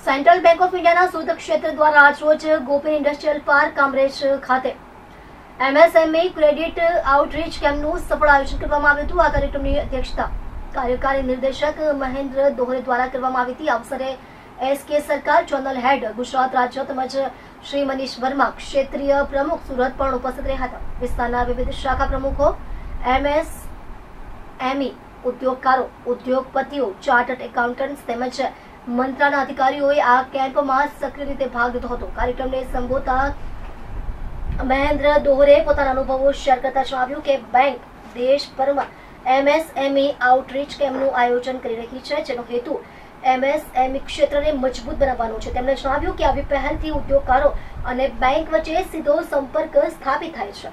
Central bank of ઇન્ડિયાના સુરત ક્ષેત્ર દ્વારા આજરોજ ગોપી ઇન્ડસ્ટ્રીયલ પાર્ક કામરેજ ખાતે એમએસએમઈ ક્રેડિટ આઉટરીચ કેમ્પનું સફળ આયોજન કરવામાં આવ્યું હતું। આ કાર્યક્રમની અધ્યક્ષતા કાર્યકારી નિર્દેશક મહેન્દ્ર દોહરે દ્વારા કરવામાં આવી હતી। આ અવસરે એસકે સરકાર જોનલ હેડ ગુજરાત રાજ્ય તેમજ શ્રી મનીષ વર્મા ક્ષેત્રીય પ્રમુખ સુરત પણ ઉપસ્થિત રહ્યા હતા। વિસ્તારના વિવિધ શાખા પ્રમુખો, એમએસએમઈ ઉદ્યોગકારો, ઉદ્યોગપતિઓ, ચાર્ટર્ડ એકાઉન્ટન્ટ્સ તેમજ મંત્રાલયના અધિકારીઓએ આ કેમ્પમાં સક્રિય રીતે ભાગ લીધો હતો। કાર્યક્રમને સંબોધતા મહેન્દ્ર દોહરે પોતાના અનુભવો શેર કરતા જણાવ્યું કે બેંક દેશભરમાં એમએસએમઈ આઉટરીચ કેમ્પનું આયોજન કરી રહી છે, જેનો હેતુ એમએસએમઈ ક્ષેત્રને મજબૂત બનાવવાનો છે। તેમણે જણાવ્યું કે આવી પહેલથી ઉદ્યોગકારો અને બેંક વચ્ચે સીધો સંપર્ક સ્થાપિત થાય છે,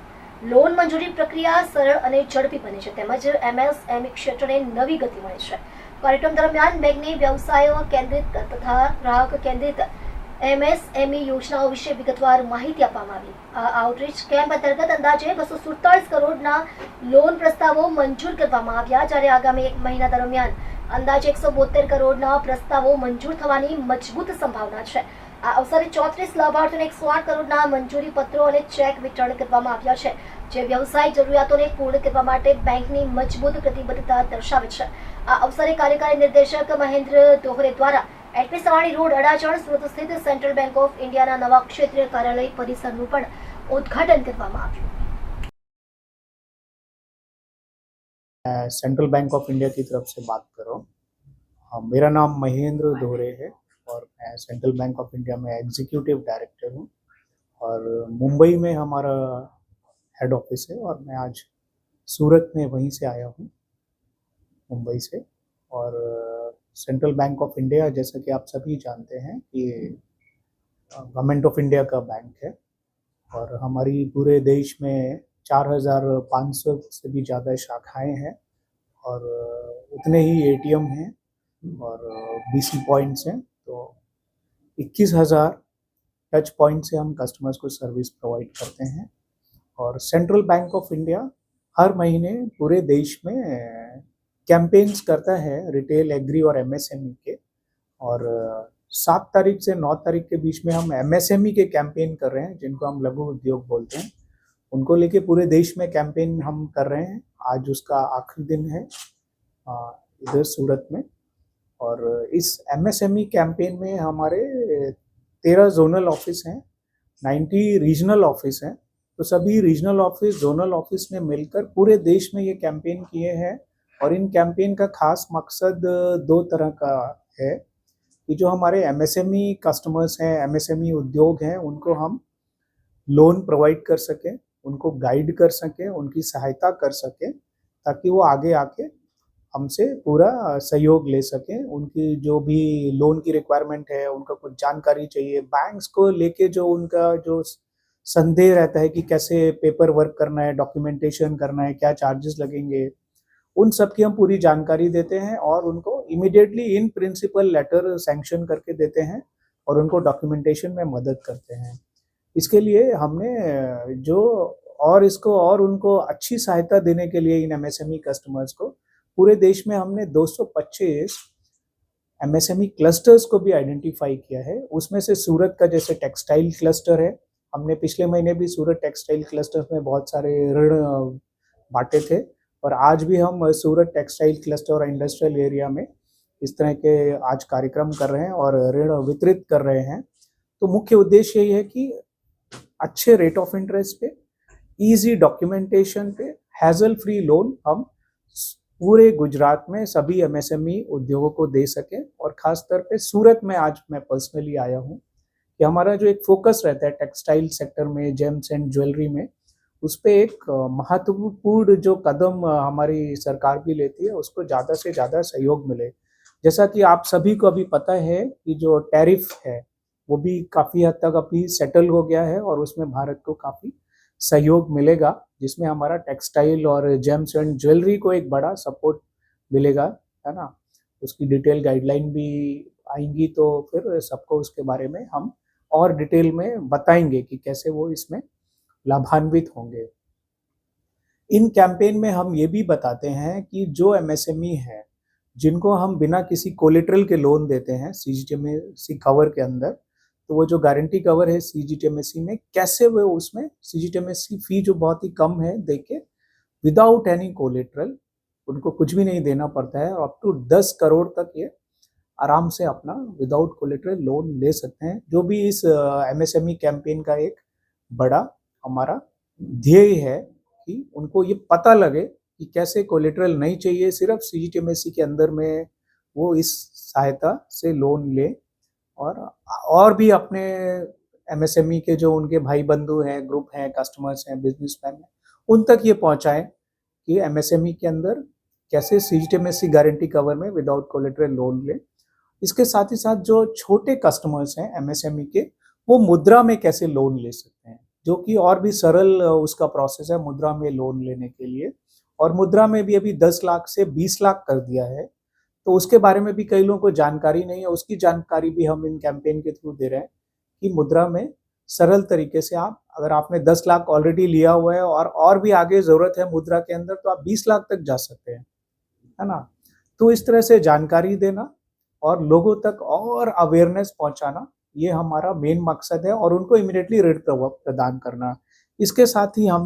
લોન મંજૂરી પ્રક્રિયા સરળ અને ઝડપી બને છે તેમજ એમએસએમઈ ક્ષેત્રને નવી ગતિ મળે છે। કાર્યક્રમ દરમિયાન બેંકની વ્યવસાયો કેન્દ્રિત તથા ગ્રાહક કેન્દ્રિત એમએસએમઈ યોજનાઓ વિશે વિગતવાર માહિતી આપવામાં આવી। આ આઉટરીચ કેમ્પ અંતર્ગત અંદાજે 247 કરોડના લોન પ્રસ્તાવો મંજૂર કરવામાં આવ્યા, જ્યારે આગામી એક મહિના દરમિયાન અંદાજે 172 કરોડના પ્રસ્તાવો મંજૂર થવાની મજબૂત સંભાવના છે। આ અવસરે 34 લાભાર્થીઓને 108 કરોડના મંજૂરી પત્રો અને ચેક વિતરણ કરવામાં આવ્યા છે, જે વ્યવસાયિક જરૂરિયાતોને પૂર્ણ કરવા માટે બેંકની મજબૂત પ્રતિબદ્ધતા દર્શાવે છે। આ અવસરે કાર્યકારી નિર્દેશક મહેન્દ્ર દોહરે દ્વારા એલપી સવાણી રોડ અડાજણ સુરત સ્થિત સેન્ટ્રલ બેંક ઓફ इंडिया नवा क्षेत्रीय कार्यालय परिसरનું પણ ઉદ્ઘાટન કરવામાં આવ્યું। सेंट्रल बैंक ऑफ इंडिया की तरफ से बात कर रहा हूँ। मेरा नाम महेंद्र दोहरे है और मैं सेंट्रल बैंक ऑफ इंडिया में एग्जीक्यूटिव डायरेक्टर हूँ और मुंबई में हमारा हेड ऑफिस है और मैं आज सूरत में वहीं से आया हूँ, मुंबई से। और सेंट्रल बैंक ऑफ इंडिया, जैसा कि आप सभी जानते हैं, कि गवर्नमेंट ऑफ इंडिया का बैंक है और हमारी पूरे देश में 4,500 से भी ज़्यादा शाखाएं हैं और उतने ही एटीएम हैं और बीसी पॉइंट्स हैं। तो 21,000 टच पॉइंट से हम कस्टमर्स को सर्विस प्रोवाइड करते हैं। और सेंट्रल बैंक ऑफ इंडिया हर महीने पूरे देश में कैंपेन्स करता है रिटेल, एग्री और एमएसएमई के। और 7 तारीख से 9 तारीख के बीच में हम एमएसएमई के कैंपेन कर रहे हैं, जिनको हम लघु उद्योग बोलते हैं। उनको लेके पूरे देश में कैंपेन हम कर रहे हैं। आज उसका आखिरी दिन है इधर सूरत में। और इस एमएसएमई कैंपेन में हमारे 13 जोनल ऑफिस हैं, 90 रीजनल ऑफिस हैं। तो सभी रीजनल ऑफिस, जोनल ऑफिस ने मिलकर पूरे देश में ये कैंपेन किए हैं। और इन कैंपेन का खास मकसद 2 तरह का है कि जो हमारे एमएसएमई कस्टमर्स हैं, एमएसएमई उद्योग हैं, उनको हम लोन प्रोवाइड कर सकें, उनको गाइड कर सकें, उनकी सहायता कर सकें, ताकि वो आगे आके हमसे पूरा सहयोग ले सकें। उनकी जो भी लोन की रिक्वायरमेंट है, उनका कुछ जानकारी चाहिए, बैंक्स को लेके जो उनका जो संदेह रहता है कि कैसे पेपर वर्क करना है, डॉक्यूमेंटेशन करना है, क्या चार्जेस लगेंगे, उन सब की हम पूरी जानकारी देते हैं और उनको immediately in principle letter sanction करके देते हैं और उनको डॉक्यूमेंटेशन में मदद करते हैं। इसके लिए हमने जो और इसको और उनको अच्छी सहायता देने के लिए इन एमएसएमई कस्टमर्स को पूरे देश में हमने 225 एमएसएमई क्लस्टर्स को भी आइडेंटिफाई किया है। उसमें से सूरत का जैसे टेक्सटाइल क्लस्टर है, हमने पिछले महीने भी सूरत टेक्सटाइल क्लस्टर में बहुत सारे ऋण बांटे थे और आज भी हम सूरत टेक्सटाइल क्लस्टर और इंडस्ट्रियल एरिया में इस तरह के आज कार्यक्रम कर रहे हैं और ऋण वितरित कर रहे हैं। तो मुख्य उद्देश्य यही है कि अच्छे रेट ऑफ इंटरेस्ट पे, इजी डॉक्यूमेंटेशन पे, हैजल फ्री लोन हम पूरे गुजरात में सभी एमएसएमई उद्योगों को दे सकें। और खास तौर पे सूरत में आज मैं पर्सनली आया हूँ कि हमारा जो एक फोकस रहता है टेक्सटाइल सेक्टर में, जेम्स एंड ज्वेलरी में, उस पर एक महत्वपूर्ण जो कदम हमारी सरकार भी लेती है, उसको ज़्यादा से ज़्यादा सहयोग मिले। जैसा कि आप सभी को अभी पता है कि जो टैरिफ है वो भी काफ़ी हद तक अभी सेटल हो गया है और उसमें भारत को काफ़ी सहयोग मिलेगा, जिसमें हमारा टेक्सटाइल और जेम्स एंड ज्वेलरी को एक बड़ा सपोर्ट मिलेगा, है ना। उसकी डिटेल गाइडलाइन भी आएंगी तो फिर सबको उसके बारे में हम और डिटेल में बताएंगे कि कैसे वो इसमें लाभान्वित होंगे। इन कैंपेन में हम ये भी बताते हैं कि जो एमएसएमई है जिनको हम बिना किसी कोलेटरल के लोन देते हैं सीजीटीएमएसी कवर के अंदर, तो वो जो गारंटी कवर है सीजीटीएमएसी में, कैसे वो उसमें सीजीटीएमएसी फी जो बहुत ही कम है देके विदाउट एनी कोलेटरल, उनको कुछ भी नहीं देना पड़ता है और अप टू 10 करोड़ तक ये आराम से अपना विदाउट कोलेटरल लोन ले सकते हैं, जो भी इस एमएसएमई कैंपेन का एक बड़ा हमारा ध्येय है कि उनको ये पता लगे कि कैसे कोलेटरल नहीं चाहिए, सिर्फ सीजीटीएमएसी के अंदर में वो इस सहायता से लोन ले और भी अपने एमएसएमई के जो उनके भाई बंधु हैं, ग्रुप हैं, कस्टमर्स हैं, बिजनेसमैन हैं, उन तक ये पहुंचाएं कि एमएसएमई के अंदर कैसे सीजीटीएमएसी गारंटी कवर में विदाउट कोलेटरल लोन ले। इसके साथ ही साथ जो छोटे कस्टमर्स हैं एमएसएमई के, वो मुद्रा में कैसे लोन ले सकते हैं, जो कि और भी सरल उसका प्रोसेस है मुद्रा में लोन लेने के लिए। और मुद्रा में भी अभी 10 लाख से 20 लाख कर दिया है, तो उसके बारे में भी कई लोगों को जानकारी नहीं है। उसकी जानकारी भी हम इन कैंपेन के थ्रू दे रहे हैं कि मुद्रा में सरल तरीके से आप, अगर आपने 10 लाख ऑलरेडी लिया हुआ है और भी आगे ज़रूरत है मुद्रा के अंदर, तो आप 20 लाख तक जा सकते हैं, है ना। तो इस तरह से जानकारी देना और लोगों तक और अवेयरनेस पहुंचाना, ये हमारा मेन मकसद है और उनको इमीडिएटली ऋण प्रदान करना। इसके साथ ही हम